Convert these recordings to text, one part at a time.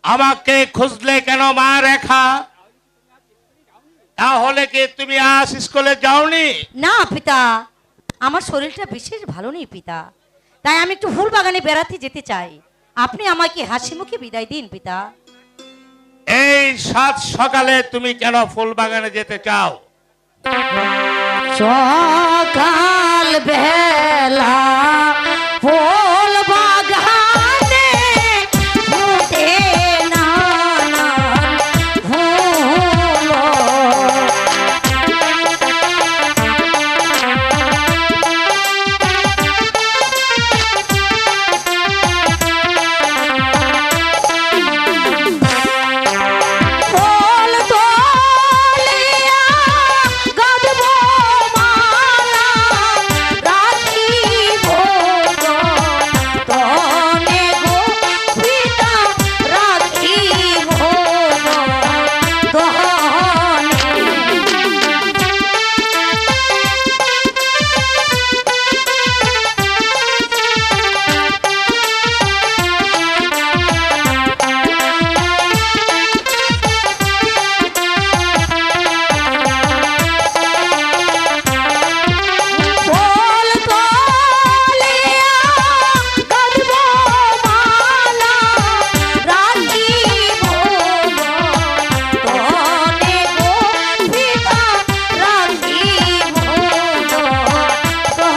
আমাকে খুঁজলে কেন মা রেখা? তাহলে কি তুমি আজ স্কুলে যাওনি? না পিতা, আমার শরীরটা বিশেষ ভালো নেই পিতা, তাই আমি একটু ফুল বাগানে বেড়াতে যেতে চাই। আপনি আমাকে হাসি মুখে বিদায় দিন পিতা। এই সাত সকালে তুমি কেন ফুল বাগানে যেতে চাও? সকাল বেলা ফুল বাগানে ফুটে নানান ফুল। ফুল তোলিয়া গাঁথব মালা, রাখিব যতনে গো পিতা, রাখিব যতনে। ফুল তোলিয়া গাঁথব মালা, রাখিব যতনে গো পিতা, রাখিব যতনে।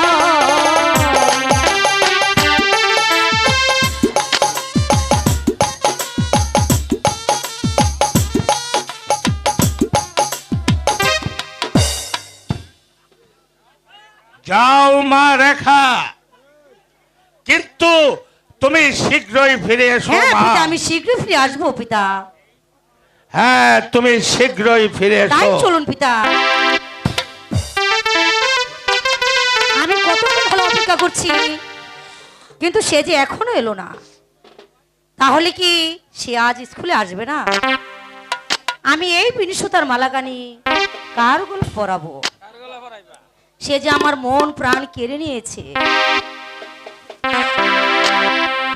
যাও মা রেখা, কিন্তু তুমি শীঘ্রই ফিরে এসো হ্যাঁ মা। পিতা, আমি শীঘ্রই ফিরে আসবো পিতা। হ্যাঁ, তুমি শীঘ্রই ফিরে তাই এসো। চলুন পিতা। আমি কতক্ষণ হলো অপেক্ষা করছি, কিন্তু সে যে এখনো এলো না। তাহলে কি সে আজ স্কুলে আসবে না? আমি এই বিনিশতার মালাগানি কার গলা পরাবো? সে যে আমার মন প্রাণ কেড়ে নিয়েছে।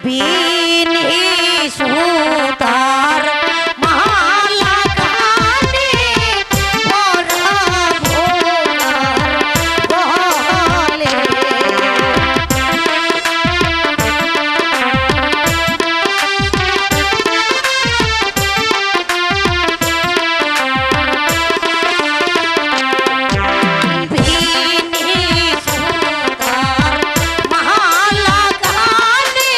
বিনিশতার মালাগানি পরাবো কার গলে। বিনিশতার মালাগানি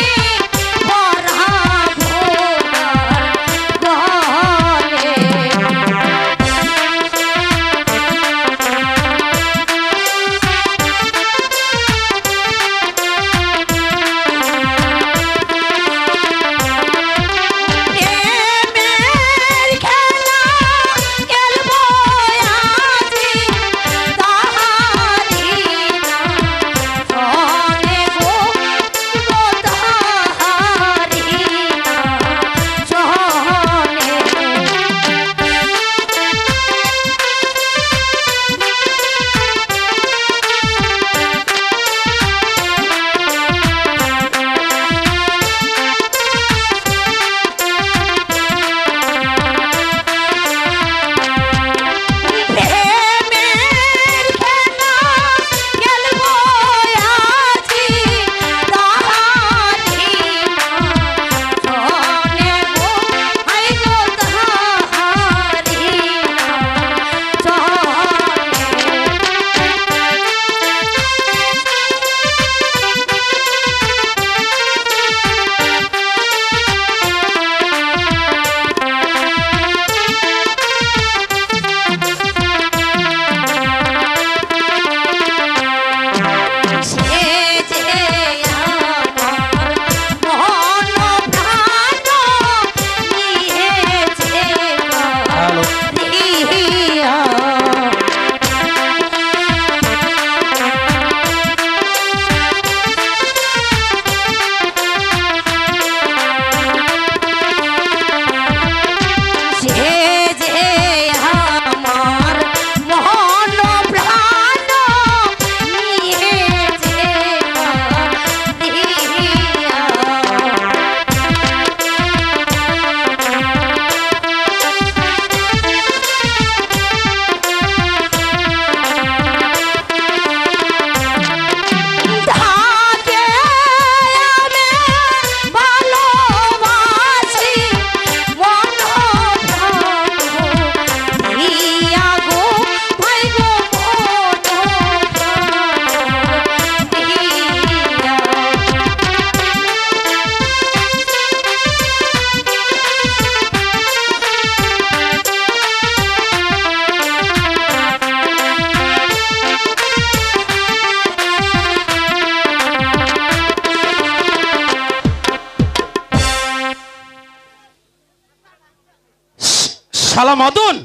শালা মদন,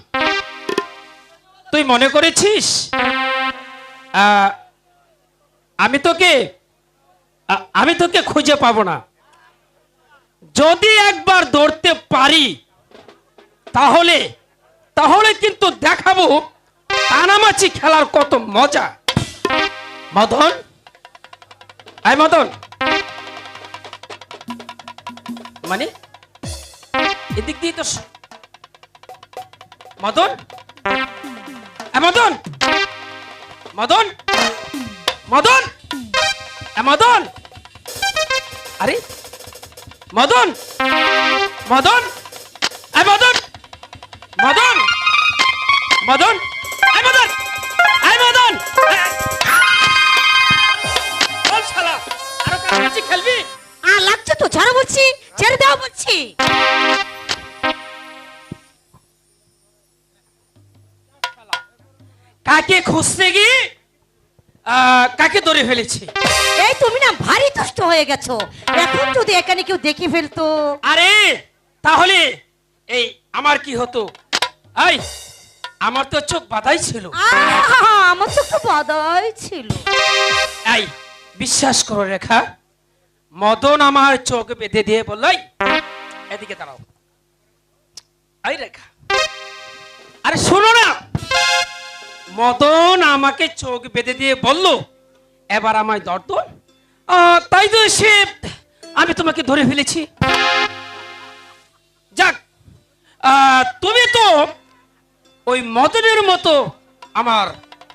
তুই মনে করেছিস আমি তোকে খুঁজে পাবো না? যদি একবার দৌড়তে পারি তাহলে তাহলে কিন্তু দেখাবো কানামাছি খেলার কত মজা। মদন, আয় মদন, মানে এদিক দিয়ে তো মদন, মদন, মদন, মদন, মদন, আরে মদন, মদন, মদন, মদন, মদন, মদন, মদন, বল শালা, আরো কাছাকাছি খেলবি? লাগছে তো, ছাড়ো বলছি, ছেড়ে দাও বলছি। কাকে খুঁজতে গিয়ে কাকে ধরে ফেলেছি। এই তুমি না ভারী দুষ্ট হয়ে গেছো, এখন যদি এখানে কেউ দেখে ফেলতো। আরে তাহলে এই আমার কি হতো? এই আমার তো চোখ বাঁধাই ছিল। আমার চোখ তো বাঁধাই ছিল। এই বিশ্বাস করো রেখা, মদন আমার চোখ বেঁধে দিয়ে বলল, এই এদিকে দাঁড়াও। এই রেখা, আরে শোনো না, মদন আমাকে চোখ বেঁধে দিয়ে বলল এবার আমায় ধরতো, তাই তো সে আমি তোমাকে ধরে ফেলেছি। যাক, তুমি তো ওই মদনের মতো আমার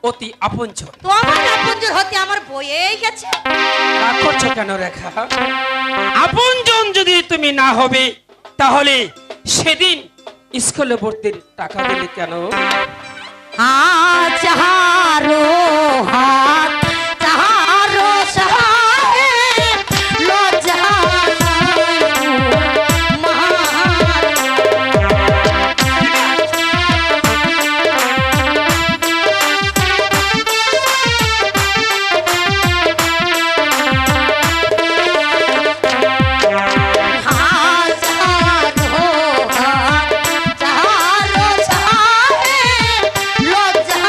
অতি আপনজন। তো আমার আপনজন হতে আমার বইয়েই গেছে। রাগ করছো কেন রেখা? আপনজন যদি তুমি না হবে তাহলে সেদিন স্কুলে ভর্তির টাকা দিলে কেন? চাহারো হাত চাহারো সহায় লজ্জা মহান। চাহারো হাত চাহারো সহায় লজ্জা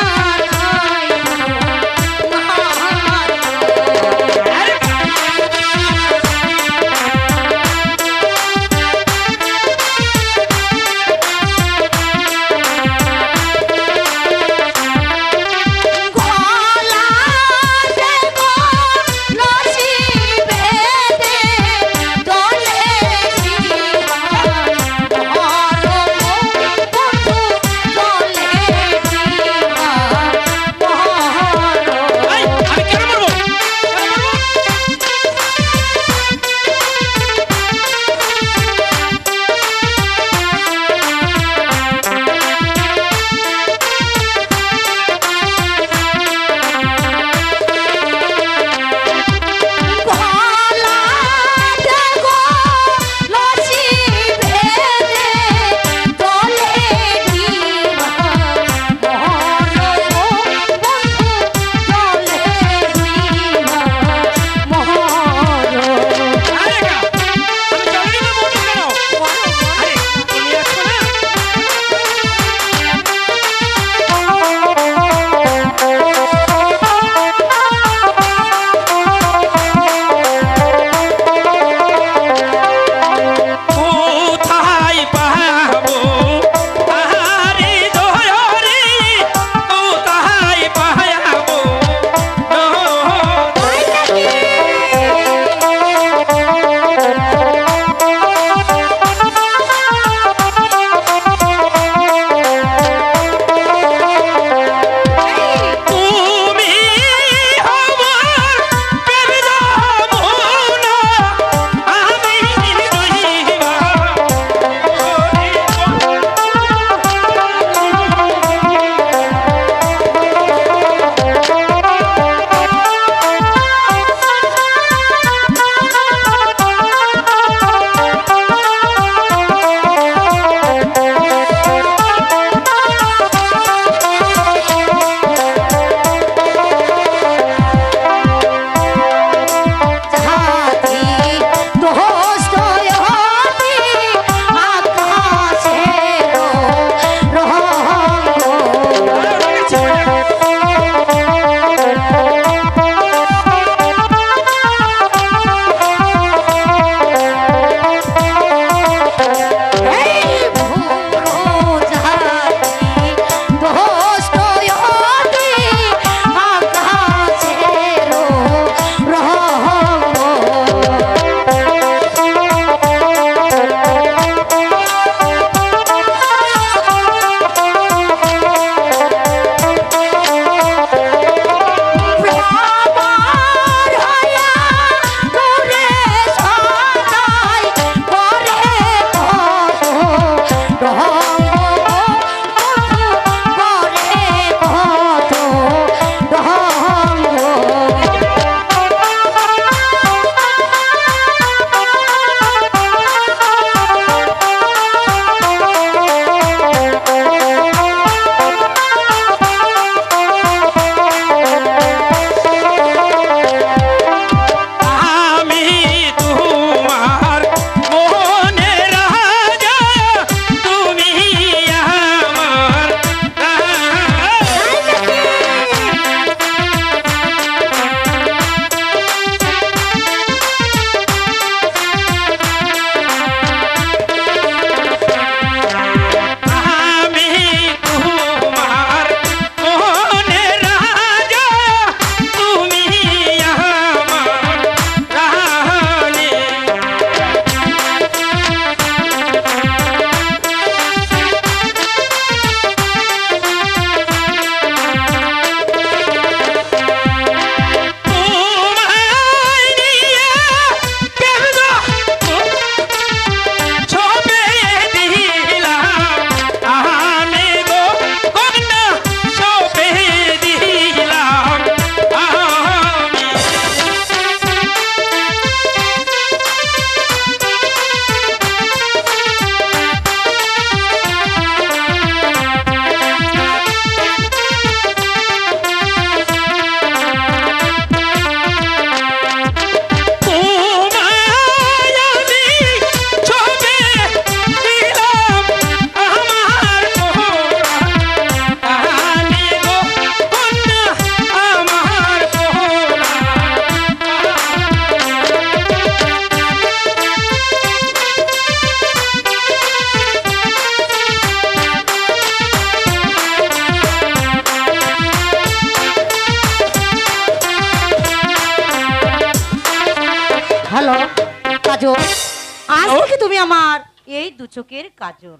তুমি আমার এই দু চোখের কাজল।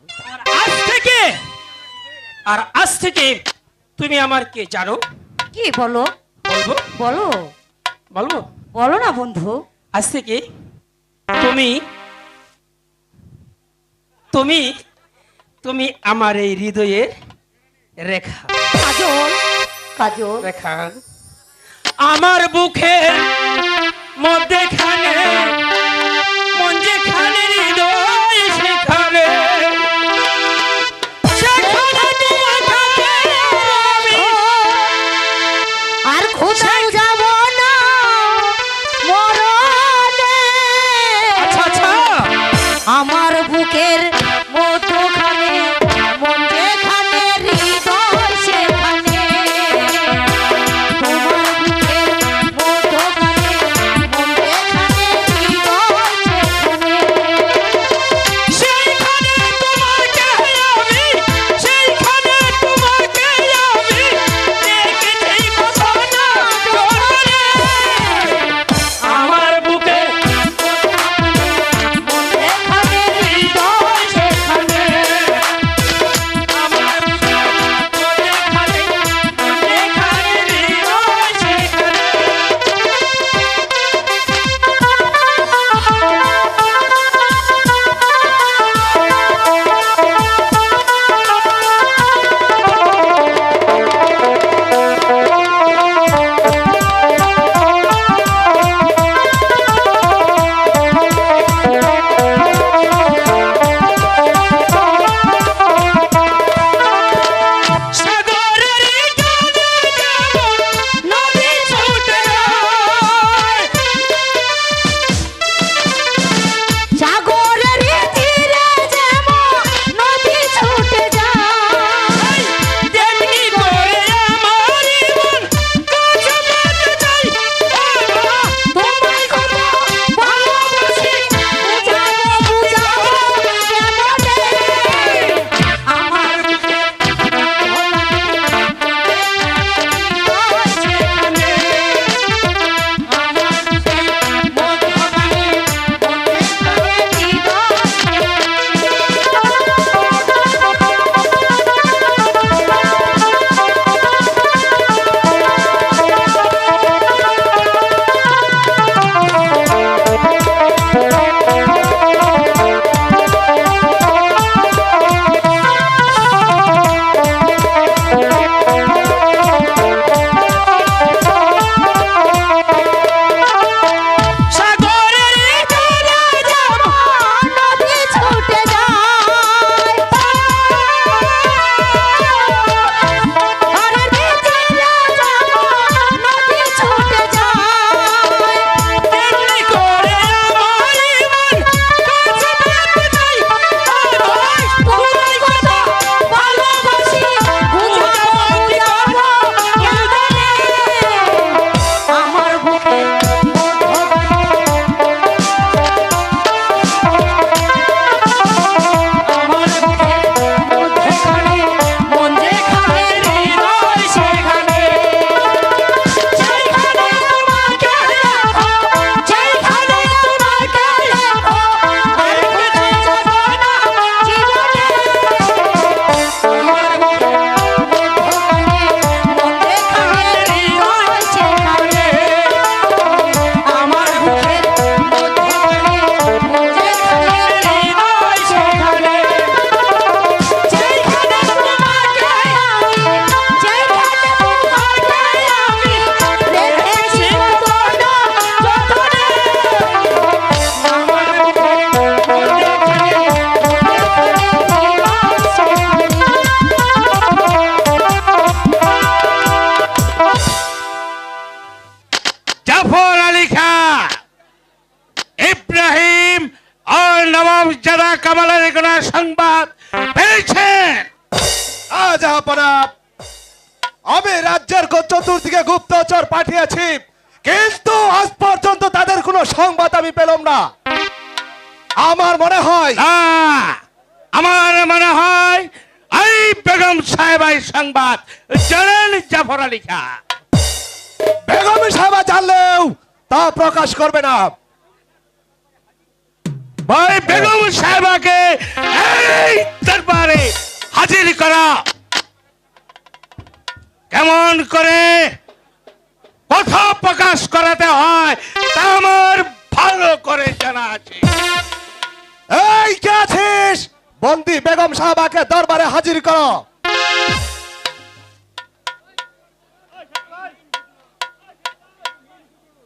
আর আজ থেকে তুমি আমার কে জানো? কি বলো? বলবো বলো বলবো বলো না বন্ধু। আজ থেকে তুমি তুমি তুমি আমার এই হৃদয়ের রেখা। কাজল, কাজল। রেখা আমার বুকের মধ্যেখানে, মন যেখানে হৃদয় সেখানে, সেখানে তোমার কাছে আমি। আর কোথাও যাব না মরণে। আচ্ছা আচ্ছা আমার বুকের মধ্যখানে, মন যেখানে হৃদয় সেখানে। তোমার বুকের মধ্যখানে, মন যেখানে হৃদয় সেখানে। সেইখানে তোমাকে আমি, সেইখানে তোমাকে আমি দেখেছি কত না জোরে। আমার বুকে মন যেখানে হৃদয় সেখানে। আমার বুকে যেখানে, যেখানে হৃদয় সেখানে। সাগরের জলে যেমন নদী ছুটে যায়, সাগরের তীরে যেমন নদী ছুটে যায়। তেমনি করে আমার মন কাছে পেতে চাই। তোমায় কত ভালোবাসি, বুঝাবো বুঝাবো কেমনে। আমার বুকে সাগরের জলে যেমন নদী ছুটে যায়। ঘরের ভিতরে যেমন নদী ছুটে যায়। তেমনি করে আমার মন কাছে পেতে চাই। তোমায় কত ভালোবাসি, বুঝাবো বুঝাবো কেমনে। আমার বুকে আমার বুকে মধ্যখানে, মন যেখানে হৃদয় সেখানে। যেখানে তোমাকে রাখো, যেখানে তোমাকে রাখো, আর কোথাও যাব না জীবনে। আমার বুকে মধ্যখানে, মন যেখানে হৃদয় সেখানে। আমার বুকের মধ্যখানে, মন যেখানে হৃদয় সেখানে। যেখানে তোমাকে আমি, যেখানে তোমাকে আমি রেখেছি কত না যতনে। আমার বুকের মধ্যখানে, মধ্যখানে হৃদয় সেখানে। জাফর আলী খাঁ, ইব্রাহিম আর নবাব জাদা কামালের গোনা সংবাদ পেয়েছেন। রাজাহাপানা, আমি রাজ্যের চতুর্দিকে গুপ্তচর পাঠিয়েছি, কিন্তু আজ পর্যন্ত তাদের কোনো সংবাদ আমি পেলাম না। আমার মনে হয় না, আমার মনে হয় এই বেগম সাহেবাই সংবাদ জানেন জাফর আলী খাঁ। বেগম সাহেবা জানলেও তা প্রকাশ করবে না। ভাই বেগম সাহেবাকে এই দরবারে হাজির করা। কেমন করে কথা প্রকাশ করাতে হয় তা আমার ভালো করে জানা আছে। এই কে আছিস? বন্দি বেগম সাহেবাকে দরবারে হাজির করো।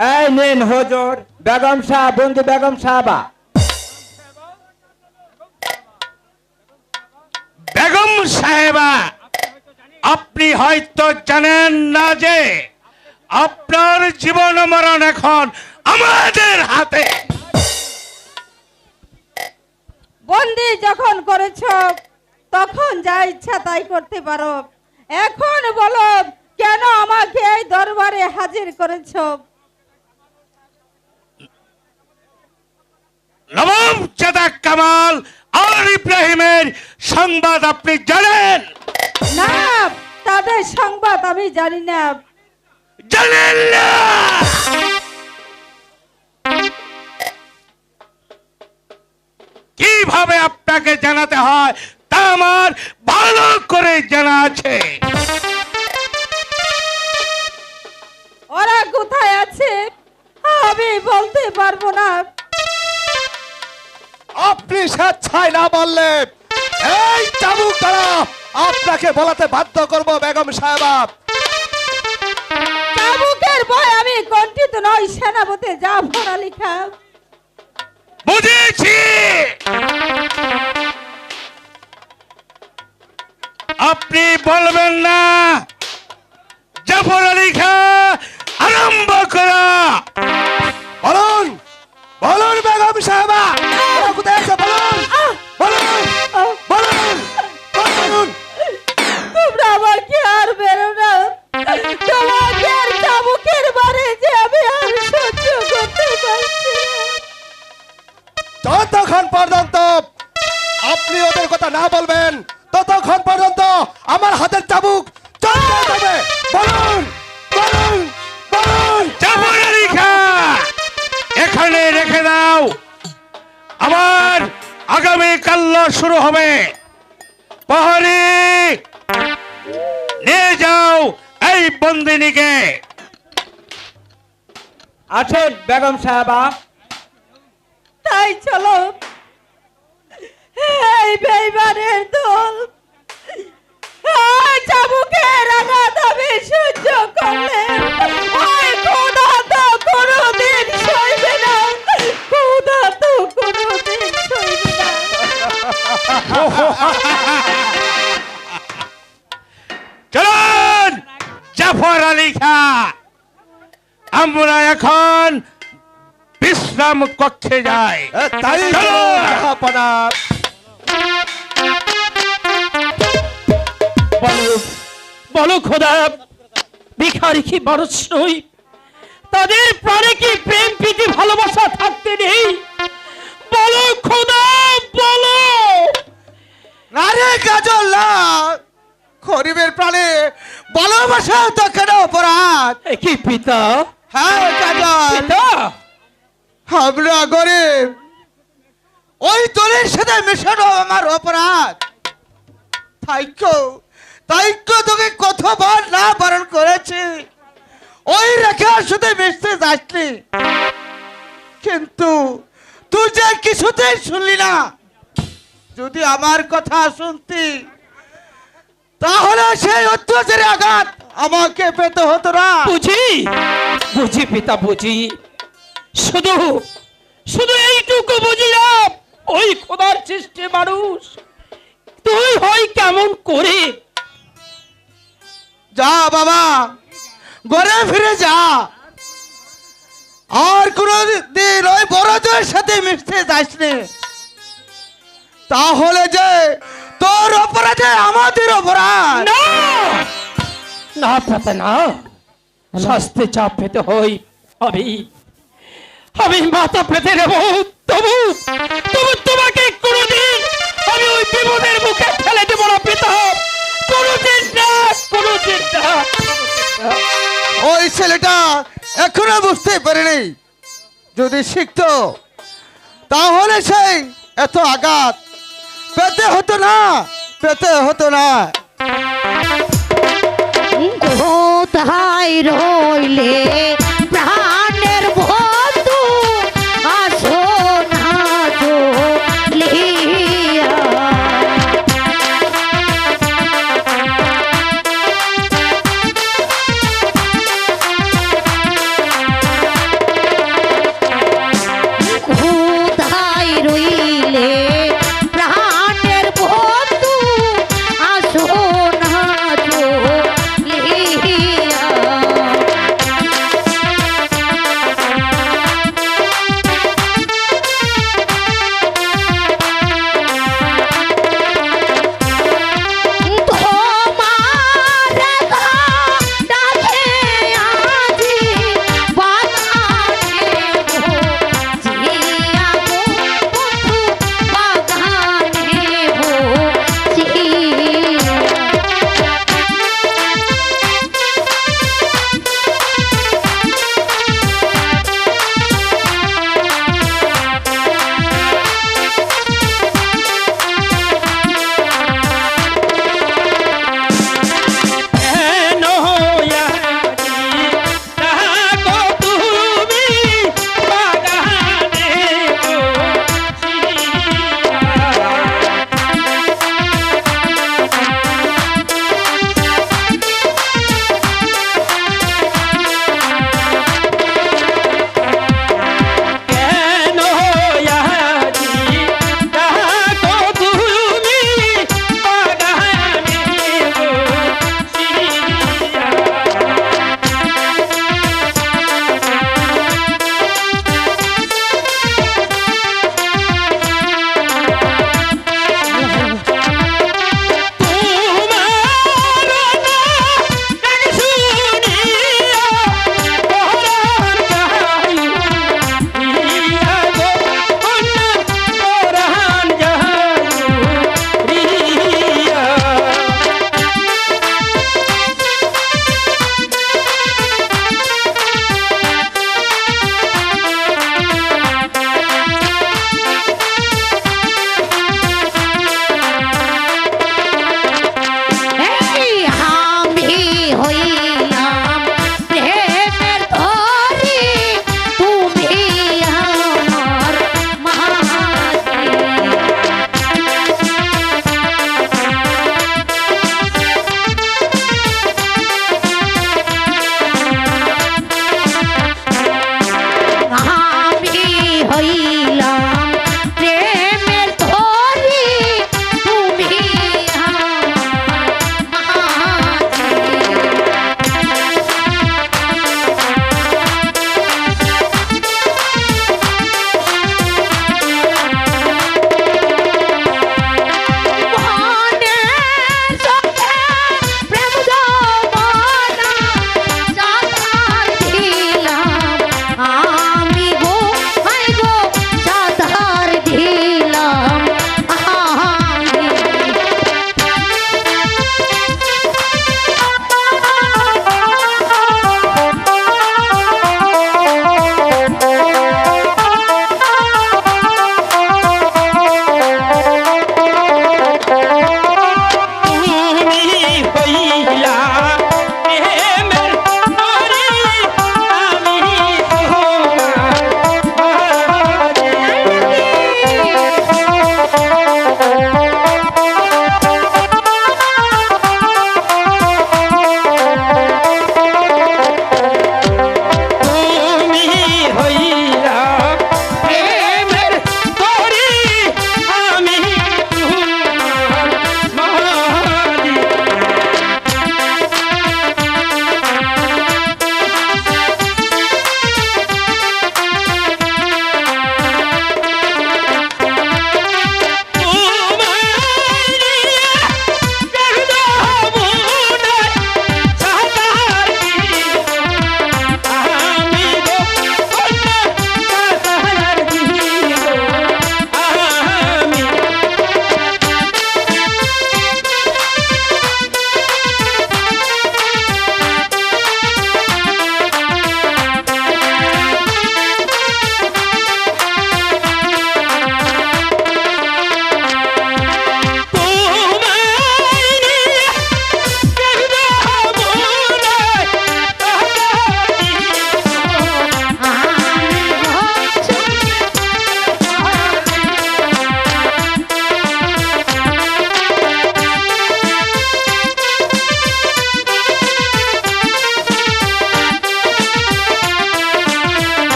এই নিন হুজুর, বেগম সাহেব, বন্দি বেগম সাহেবা। বেগম সাহেবা, আপনি হয়তো জানেন না যে আপনার জীবন মরণ এখন আমাদের হাতে। বন্দি যখন করেছ তখন যা ইচ্ছা তাই করতে পারো। এখন বলো কেন আমাকে এই দরবারে হাজির করেছ? নবম চাঁদা কামাল আর ইব্রাহিমের সংবাদ আপনি জানেন? না, তাদের সংবাদ আমি জানি না। জানেন না? কিভাবে আপনাকে জানাতে হয় তা আমার ভালো করে জানা আছে। ওরা কোথায় আছে আমি বলতে পারবো না। আপনি স্বেচ্ছায় না বললে এই চাবুক দ্বারা আপনাকে বলাতে বাধ্য করব বেগম সাহেবা। চাবুকের ভয় আমি কণ্ঠিত নই, সেনাপতি জাফর আলী খান। বুঝেছি, আপনি বলবেন না। জাফর আলী খান আরম্ভ করা। বলুন বলুন বেগম সাহেবা, ওরা কোথায় আছে বলুন বলুন বলুন বলুন। তোমরা আমাকে আর বেরো না। তোমাকে আর চাবুকের বারে যে আমি আর সহ্য করতে পারছি না। যতক্ষণ পর্যন্ত আপনি ওদের কথা না বলবেন ততক্ষণ পর্যন্ত আমার হাতের চাবুক চলতে যাবে। বলুন বলুন বলুন। জাফর আলী খান এখানে রেখে দাও। আবার আগামী কাল শুরু হবে। প্রহরী নিয়ে যাও এই বন্দিনীকে। আছেন বেগম সাহেবা। তাই চলো। এই বেইমানের দল চাবুকের আঘাত আমি সহ্য করলে ওই খোদা তো কোনোদিন সইবে না। খোদা তো কোনোদিন সইবে না। চলুন জাফর আলী খান, আমরা এখন বিশ্রাম কক্ষে যাই। তাই চলো। জাহাপনা। বলো বলো খোদা, ভিখারি কি মানুষ নই? তাদের প্রাণে কি প্রেম প্রীতি ভালোবাসা থাকতে নেই? বলো খোদা বলো। আরে কাজল না, গরিবের প্রাণে ভালোবাসা তো কেন অপরাধ? এ কি পিতা? হ্যাঁ কাজল, পিতা আমরা গরিব, ওই দলের সাথে মেশানো আমার অপরাধ। তাইকো তোকে কতবার না বারণ করেছে ওই রেখার সাথে মিশতে যাসনি, কিন্তু তুই যে কিছুতেই শুনলি না। যদি আমার কথা শুনতি তাহলে সেই অত্যাচারের আঘাত আমাকে পেতে হতো না। বুঝি বুঝি পিতা বুঝি, শুধু শুধু এইটুকু বুঝিলাম, ওই খোদার সৃষ্টি মানুষ তুই হয় কেমন করে। যা বাবা, ঘরে ফিরে যা, আর কোনদিন ওই বড়দের সাথে মিশতে যাসনি। তাহলে যে তোর অপরাধে আমাদের অপরাধ। না না পাতা না, শাস্তি চাপ পেতে হই। আমি আমি মাথা পেতে নেব, তবু তবু তোমাকে কোনোদিন আমি ওই বিপদের মুখে ঠেলে দেব না পিতা। কোনোদিন না, কোনোদিন না। ওই ছেলেটা এখনো বুঝতে পারেনি। যদি শিখতো তাহলে সেই এত আঘাত পেতে হতো না, পেতে হতো না। কোথায় রইলে প্রাণের বন্ধু, আসো না চলিয়া। কোথায় রইলে প্রাণের বন্ধু, আসো না চলিয়া।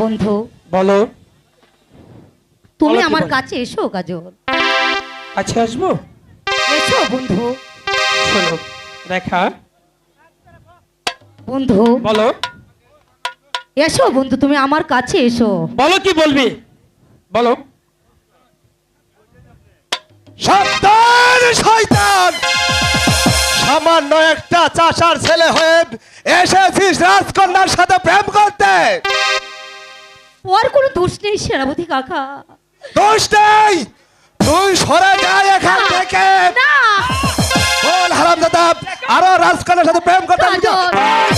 বন্ধু বলো। তুমি বলো কি আমার বলো? কাছে এসো কাজল, কাছে আসবো? এসো বন্ধু। শোনো রেখা, বন্ধু বলো এসো বন্ধু, তুমি আমার কাছে এসো। বলো কি বলবি বলো। সাবধান শয়তান, সামান্য একটা চাষার ছেলে হয়ে এসেছিস রাজকন্যার সাথে প্রেম করতে। ওর কোনো দোষ নেই সেনাপতি কাকা। দোষ নেই, তুই সরে যা এখান থেকে। না বল হারামজাদা, আরো রাজকন্যার সাথে প্রেম করতে আমি কাজল,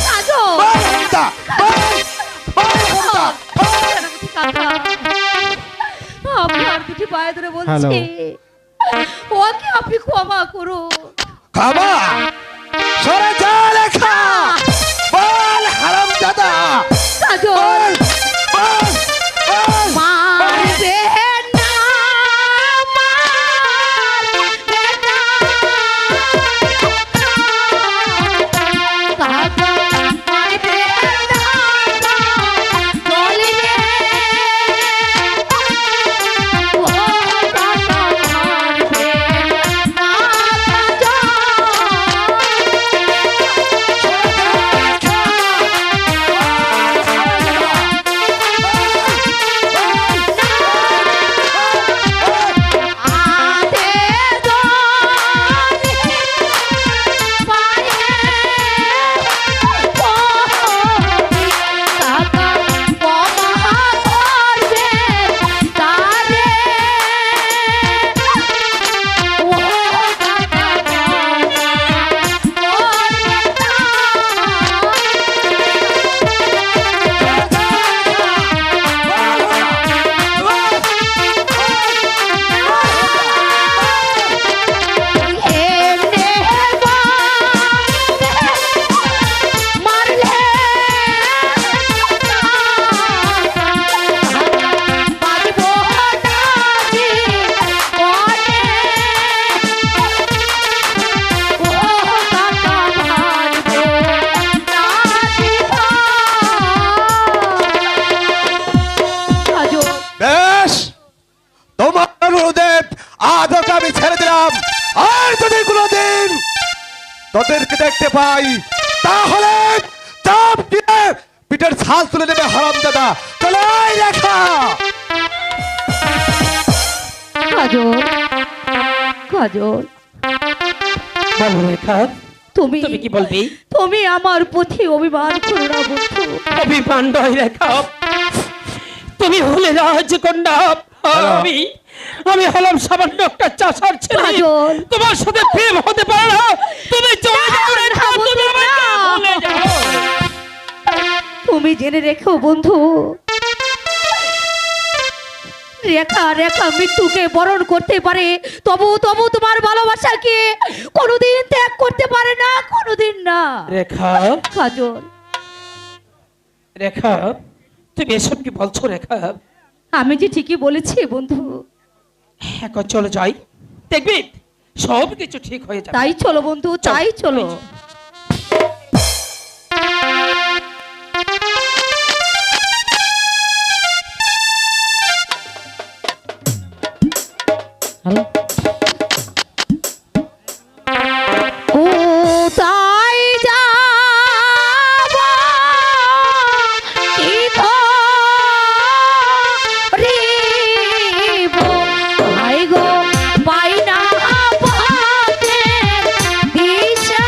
কাজল, বল হারামজাদা, বল, বল হারামজাদা, বল। সেনাপতি কাকা, আপনার দুটি পায়ে ধরে বলছি, ওকে আপনি ক্ষমা করুন। খাবা সরে যা লেখা, বল হারামজাদা, কাজল বল, বল, বল। মারবে না, মারবে না। কাকা মারবে না, বলবে। ও কাকা মারবে না, বেশ, তোমার অনুরোধে আজকে আমি ছেড়ে দিলাম। আর যদি কোনোদিন তোদেরকে দেখতে পাই তাহলে চাপ দিয়ে পিঠের ছাল তুলে নেবে হারামজাদা। চলে আয় রেখা। কাজল, কাজল, বলো রেখা, তুমি তুমি কি বলবি? তুমি আমার প্রতি অভিমান করো না বন্ধু। অভিমান নয় রেখা, তুমি হলে রাজকন্যা, আর আমি আমি হলাম সামান্য একটা চাষার ছেলে। কাজল। তোমার সাথে প্রেম হতে পারে না। তুমি চলে যাও না, রেখা, না, তুমি বন্ধু, আমাকে না। ভুলে যাও। তুমি জেনে রেখো বন্ধু, রেখা রেখা মৃত্যুকে বরণ করতে পারে, তবু তবু তোমার ভালোবাসাকে কোনোদিন ত্যাগ করতে পারে না, কোনোদিন না। রেখা, কাজল, রেখা, তুমি এসব কি বলছো রেখা? আমি যে ঠিকই বলেছি বন্ধু। এখন চলে যাই, দেখবি সব কিছু ঠিক হয়ে যাবে। তাই চলো বন্ধু, তাই চলো। কোথায় যাব কি ধরিব, আই গো পাই না পথে দিশা।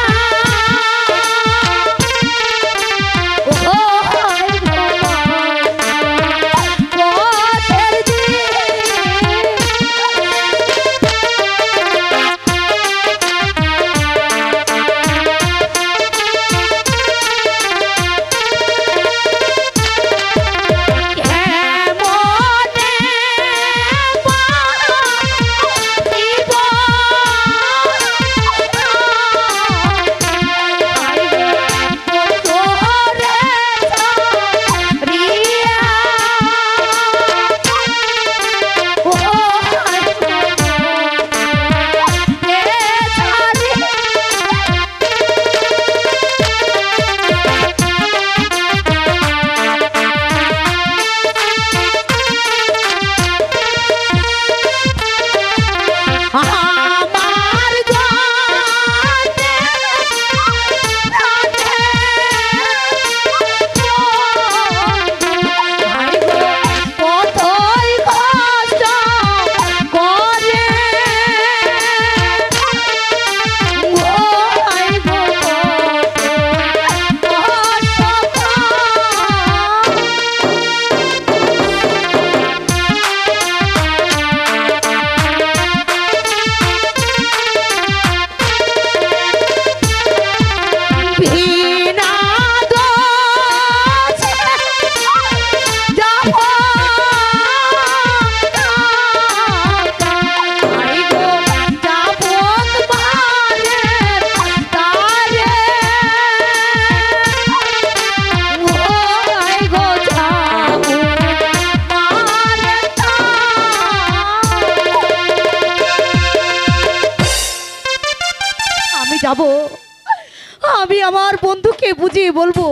বন্ধুকে বুঝিয়ে বলবো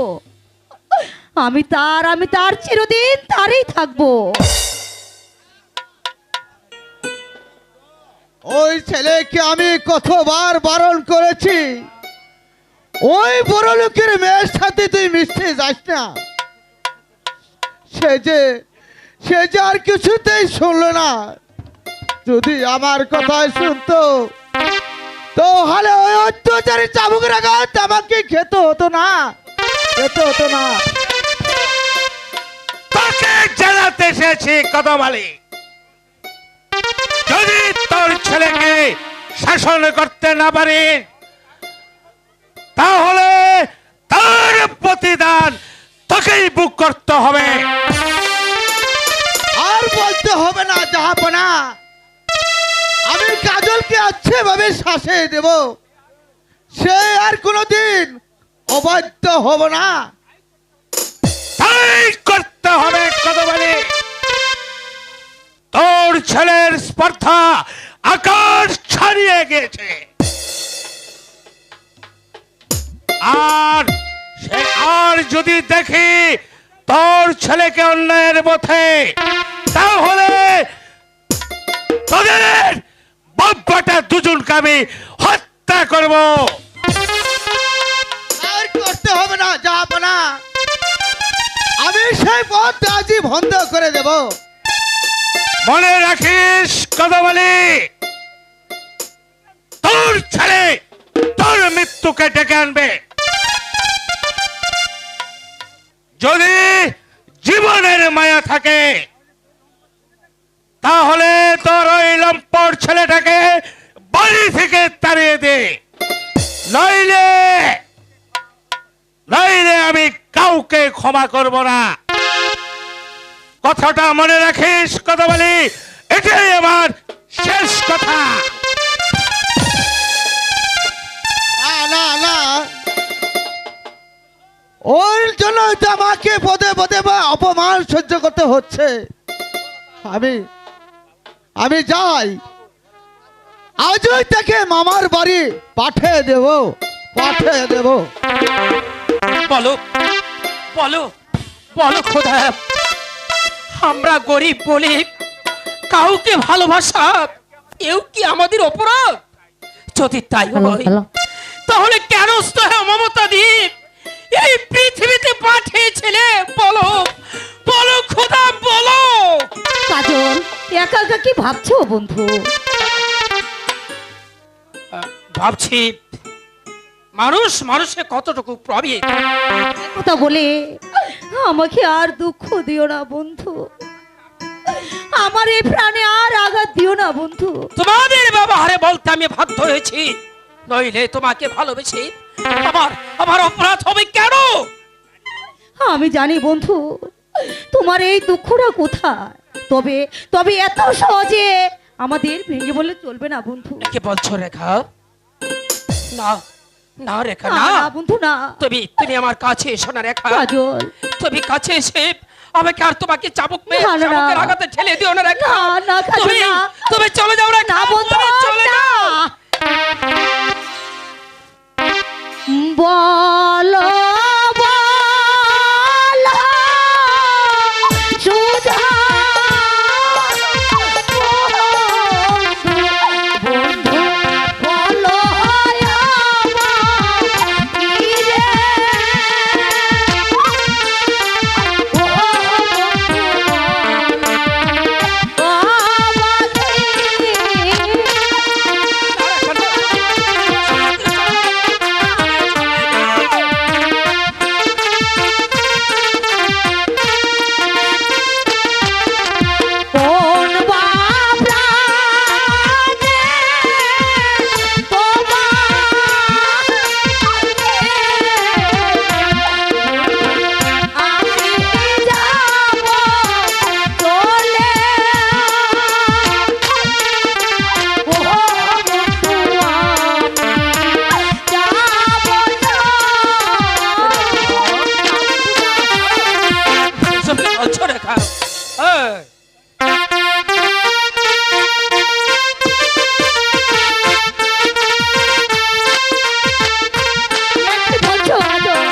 আমি তার চিরদিন তারই থাকবো। ওই ছেলেকে আমি কতবার বারণ করেছি, ওই বড় লোকের মেয়ের সাথে তুই মিশতে যাস না। সে যে আর কিছুতেই শুনলো না। যদি আমার কথা শুনতো তাহলে ওই অত্যাচারী চাবুকের আঘাত আমাকে খেতে হতো না। তোকে জানাতে এসেছি কদম আলী, যদি তোর ছেলেকে শাসন করতে না পারি তাহলে তার প্রতিদান তোকেই বুক করতে হবে। আর বলতে হবে না জাহাপনা, আমি কাজলকে আছে ভাবে শাসিয়ে দেব। সে আর কোনোদিন অবাধ্য হব না। তাই করতে হবে কদম আলী। তোর ছেলের স্পর্ধা আকাশ ছাড়িয়ে গেছে, আর যদি দেখি তোর ছেলেকে অন্যায়ের পথে, তাহলে তোদের বাপ্পাটা দুজনকে আমি হত্যা করব। আর করতে হবে না জাহাপনা, আমি সেই পথ আজই বন্ধ করে দেব। মনে রাখিস কদম আলী, তোর ছেলে তোর মৃত্যুকে ডেকে আনবে। যদি জীবনের মায়া থাকে তাহলে তোর ওই লম্পট ছেলেটাকে বাড়ি থেকে তাড়িয়ে দে, নইলে আমি কাউকে ক্ষমা করব না। কথাটা মনে রাখিস কদম আলী, এটাই আমার শেষ কথা। না, ওর জন্য তো আমাকে পদে পদে বা অপমান সহ্য করতে হচ্ছে। আমি যাই, আজই তাকে মামার বাড়ি পাঠিয়ে দেব। বলো বলো বলো খোদা, আমরা গরিব বলে কাউকে ভালোবাসা এও কি আমাদের অপরাধ? যদি তাই হয় তাহলে কেন মমতা দ্বীপ এই পৃথিবীতে পাঠিয়েছিলে? বলো বলো খোদা, বলো। কাজল, একা একা কি ভাবছো বন্ধু? ভাবছি মানুষে কতটুকু প্রবীণ। কথা বলে আমাকে আর দুঃখ দিও না বন্ধু, আমার এই প্রাণে আর আঘাত দিও না বন্ধু। তোমাদের ব্যবহারে বলতে আমি বাধ্য হয়েছি, নইলে তোমাকে ভালোবেসে আমার অপরাধ হবে কেন? আমি জানি বন্ধু তোমার এই দুঃখটা কোথায়, তবে এত সহজে আমাদের ভেঙে বলে চলবে না বন্ধু। কি বলছো রেখা? না না রেখা, না না না বন্ধু না। তুমি আমার কাছে এসো না রেখা। কাজল, তুমি কাছে এসে আমাকে আর তোমাকে চাবুক মেরে না, না, না। চাবুকের আঘাতে ঠেলে দিও না রেখা। না, না, কাজল, না। তুমি চলে যাও রেখা। না বন্ধু, তুমি চলে না। যাও। বলো বলো সুধা বন্ধু, বলো বলছো রেখা? এই, বলছো কাজল?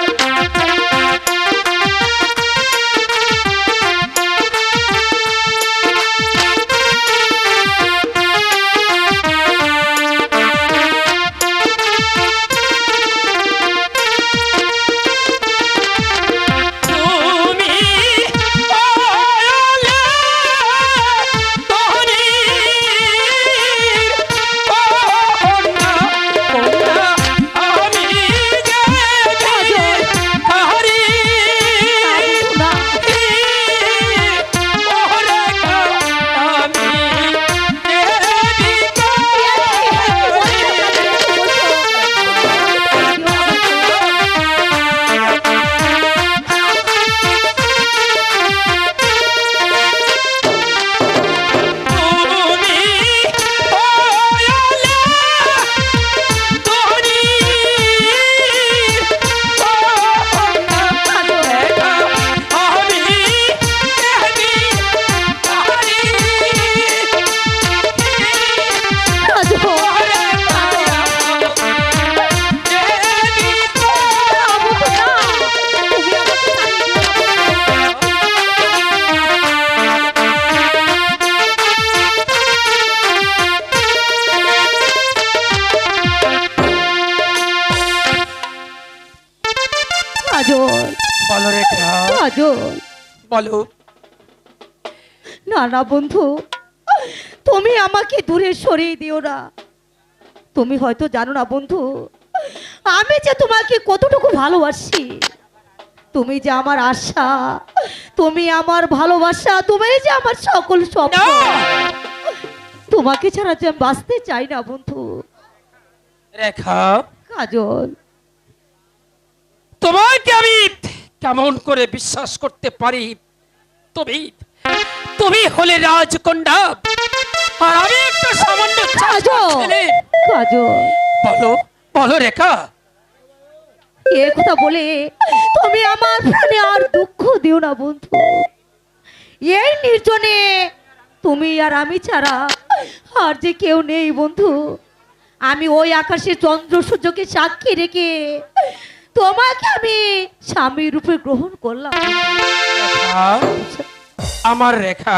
বলো রেখা, কাজল বলো। না না বন্ধু, তুমি আমাকে দূরে সরিয়ে দিও না। তুমি হয়তো জানো না বন্ধু, আমি যে তোমাকে কতটুকু ভালোবাসি। তুমি যে আমার আশা, তুমি আমার ভালোবাসা, তুমি যে আমার সকল স্বপ্ন। তোমাকে ছাড়া যে আমি বাঁচতে চাই না বন্ধু। রেখা, কাজল, তোমাকে আমি কেমন করে বিশ্বাস করতে পারি? তুমি তুমি হলে রাজকন্যা, আর আমি একটা সামান্য চাষা কাজল, ছেলে। কাজল, বলো বলো রেখা। এ কথা বলে তুমি আমার প্রাণে আর দুঃখ দিও না বন্ধু। এই নির্জনে তুমি আর আমি ছাড়া আর যে কেউ নেই বন্ধু। আমি ওই আকাশে চন্দ্র সূর্যকে সাক্ষী রেখে তোমাকে আমি স্বামী রূপে গ্রহণ করলাম। রেখা, আমার রেখা,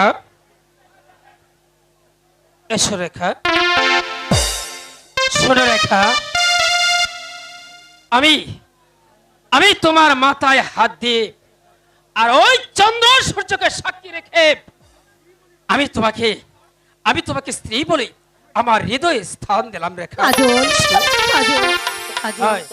এসো রেখা। শোনো রেখা, আমি আমি তোমার মাথায় হাত দিয়ে আর ওই চন্দ্র সূর্যকে সাক্ষী রেখে আমি তোমাকে স্ত্রী বলে আমার হৃদয়ে স্থান দিলাম রেখা। কাজল, কাজল, কাজল। হয়।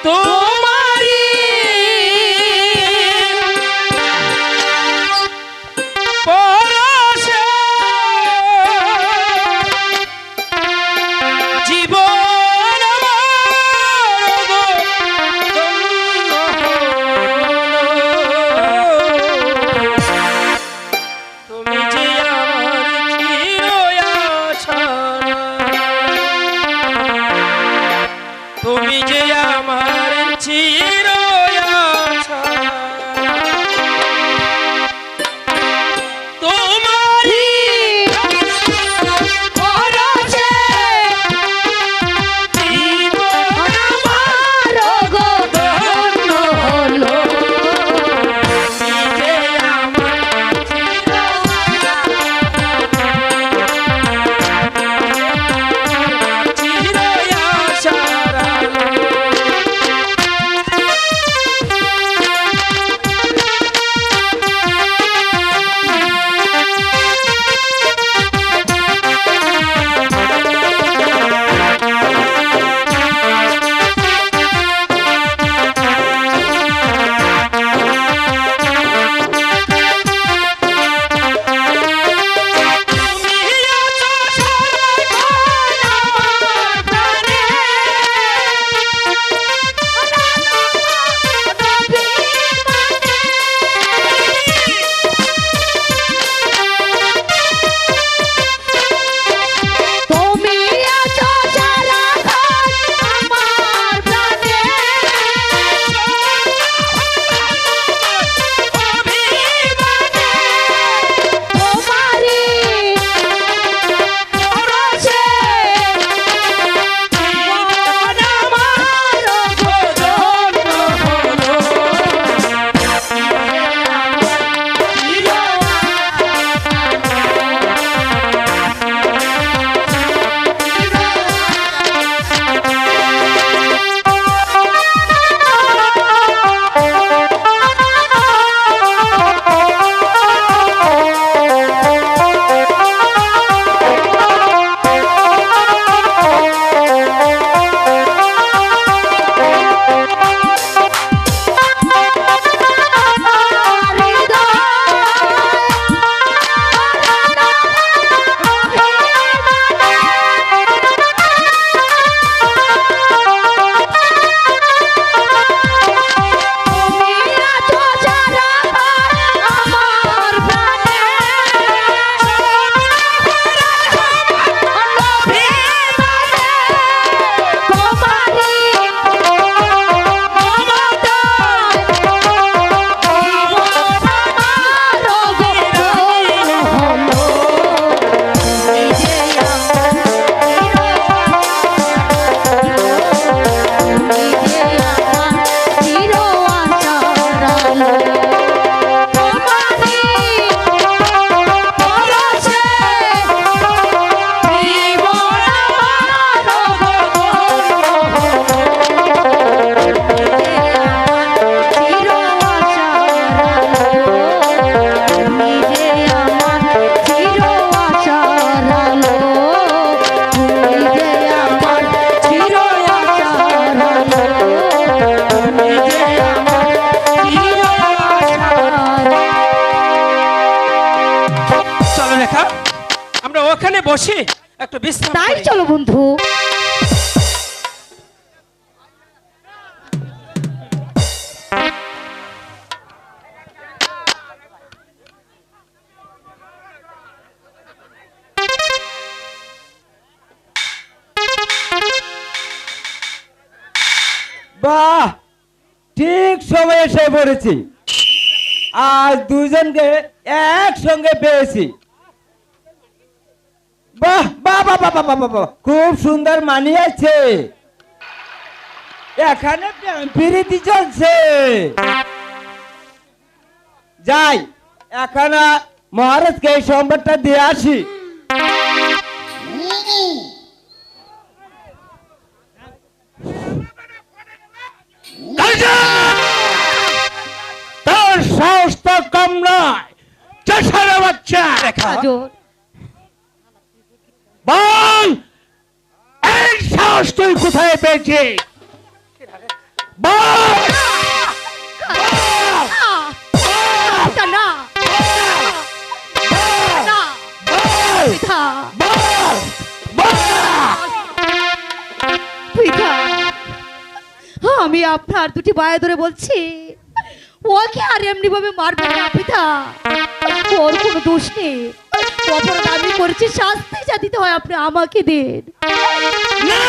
তোমারি পরশে জীবন বসে একটু বিশ্রাম তাই করি। চলো বন্ধু। বাহ, ঠিক সময় এসে পড়েছি। আজ দুজনকে একসঙ্গে পেয়েছি। বাহ বাহ বাহ বাহ বাহ বাহ বাহ, খুব সুন্দর মানিয়েছে। এখানে প্রীতি চলছে। যাই, এখন মহারাজকে এই সম্বাদটা দিয়ে আসি। তোর সাহস তো কম নয়, চেষারে বাচ্চা। রেখা কাজল, বল, এই সাহস তুই কোথায় পেয়েছিস? বল। এটা না, না, পিতা, পিতা, আমি আপনার দুটি পায়ে ধরে বলছি, ওকে আর এমনি ভাবে মারবেন না পিতা। ওর কোনো দোষ নেই, অপরাধ আমি করেছি, শাস্তি যা দিতে হয় আপনি আমাকে দিন। না!